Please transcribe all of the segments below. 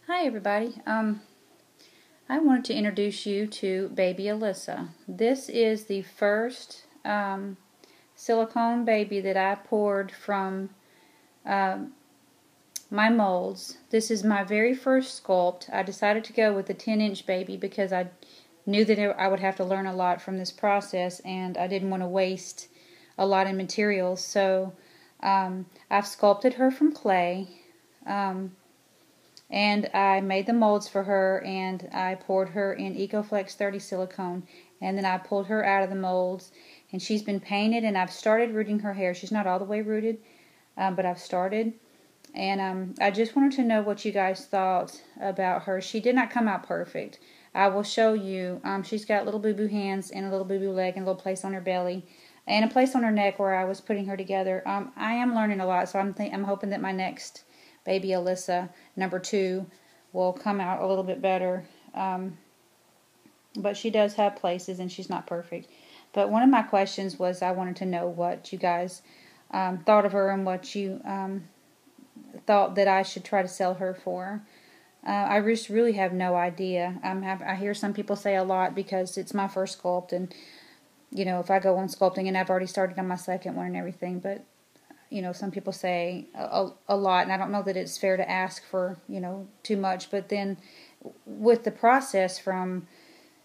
Hi everybody. I wanted to introduce you to baby Alyssa. This is the first silicone baby that I poured from my molds. This is my very first sculpt. I decided to go with the 10-inch baby because I knew that I would have to learn a lot from this process, and I didn't want to waste a lot in materials. So I've sculpted her from clay. And I made the molds for her, and I poured her in EcoFlex 30 silicone, and then I pulled her out of the molds, and she's been painted, and I've started rooting her hair. She's not all the way rooted, but I've started, and I just wanted to know what you guys thought about her. She did not come out perfect. I will show you. She's got little boo-boo hands and a little boo-boo leg and a little place on her belly and a place on her neck where I was putting her together. I am learning a lot, so I'm hoping that my next baby Alyssa, number 2, will come out a little bit better. But she does have places, and she's not perfect. But one of my questions was I wanted to know what you guys thought of her and what you thought that I should try to sell her for. I just really have no idea. I hear some people say a lot because it's my first sculpt, and you know, if I go on sculpting, and I've already started on my second one and everything, but you know, some people say a lot, and I don't know that it's fair to ask for, you know, too much. But then with the process from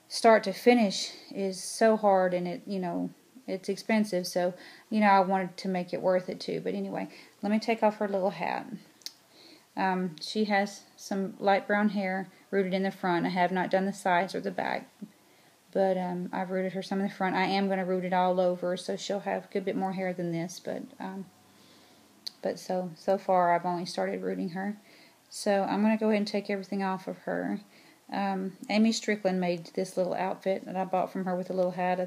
start to finish is so hard, and it, you know, it's expensive. So, you know, I wanted to make it worth it too. But anyway, let me take off her little hat. She has some light brown hair rooted in the front. I have not done the sides or the back, but I've rooted her some in the front. I am going to root it all over, so she'll have a good bit more hair than this, but so far I've only started rooting her. So I'm going to go ahead and take everything off of her. Amy Strickland made this little outfit that I bought from her with a little hat.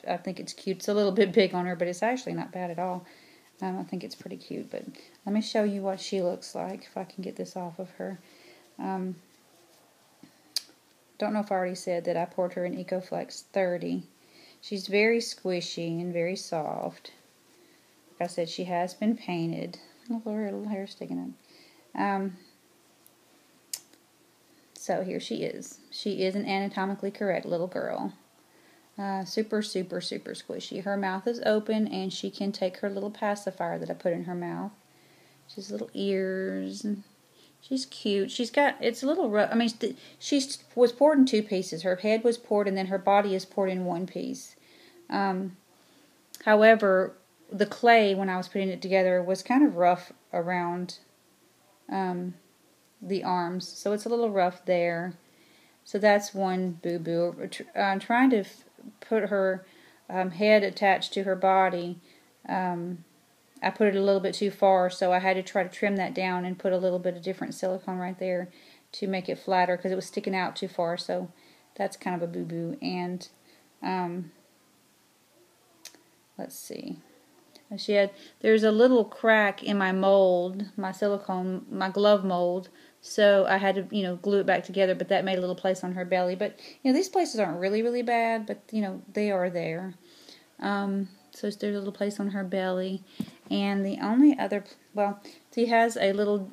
I think it's cute. It's a little bit big on her, but it's actually not bad at all. I think it's pretty cute. But let me show you what she looks like if I can get this off of her. Don't know if I already said that I poured her in EcoFlex 30. She's very squishy and very soft. Like I said, she has been painted. Oh, her little hair sticking up. So here she is. She is an anatomically correct little girl. Super, super, super squishy. Her mouth is open, and she can take her little pacifier that I put in her mouth. She has little ears. And she's cute. She's got, it's a little rough. I mean, she was poured in 2 pieces. Her head was poured, and then her body is poured in 1 piece. However, the clay, when I was putting it together, was kind of rough around the arms, so it's a little rough there. So that's one boo-boo. I'm trying to put her head attached to her body. I put it a little bit too far, so I had to try to trim that down and put a little bit of different silicone right there to make it flatter, because it was sticking out too far. So that's kind of a boo-boo. And let's see. There's a little crack in my mold, my silicone, my glove mold, so I had to, you know, glue it back together, but that made a little place on her belly. But, you know, these places aren't really, really bad, but, you know, they are there. So there's a little place on her belly, and the only other, well, she has a little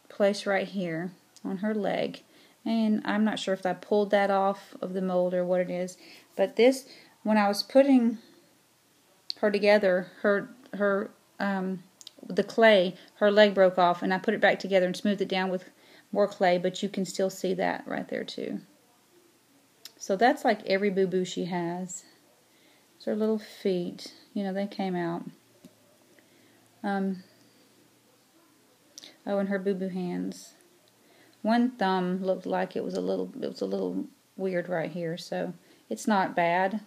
place right here on her leg, and I'm not sure if I pulled that off of the mold or what it is, but this, when I was putting her together, the clay, her leg broke off, and I put it back together and smoothed it down with more clay, but you can still see that right there too. So that's like every boo-boo she has. It's her little feet, you know, they came out. Oh, and her boo-boo hands. One thumb looked like it was a little weird right here, so it's not bad.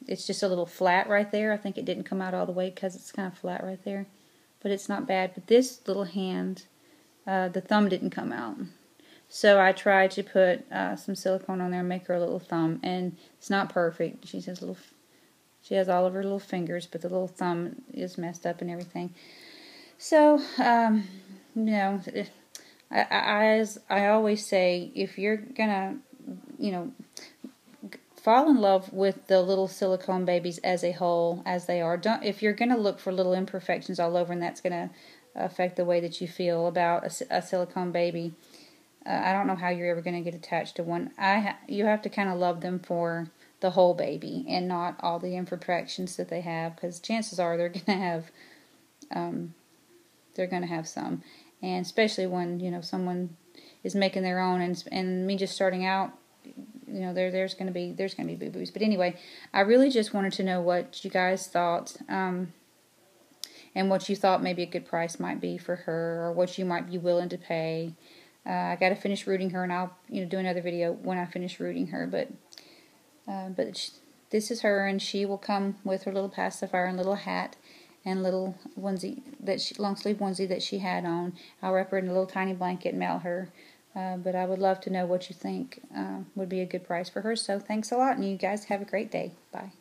It's just a little flat right there. I think it didn't come out all the way because it's kind of flat right there. But it's not bad. But this little hand, the thumb didn't come out. So I tried to put some silicone on there and make her a little thumb. And it's not perfect. She has all of her little fingers, but the little thumb is messed up and everything. So, you know, as I always say, if you're going to, you know, fall in love with the little silicone babies as a whole, as they are. If you're going to look for little imperfections all over, and that's going affect the way that you feel about a silicone baby. I don't know how you're ever going to get attached to one. You have to kind of love them for the whole baby and not all the imperfections that they have, because chances are they're going to have some, and especially when someone is making their own, and me just starting out, there's going to be boo-boos. But anyway, I really just wanted to know what you guys thought, and what you thought maybe a good price might be for her, or what you might be willing to pay. I got to finish rooting her, and I'll do another video when I finish rooting her. But this is her, and she will come with her little pacifier and little hat and little onesie, long sleeve onesie that she had on. I'll wrap her in a little tiny blanket and mail her. But I would love to know what you think would be a good price for her. So thanks a lot, and you guys have a great day. Bye.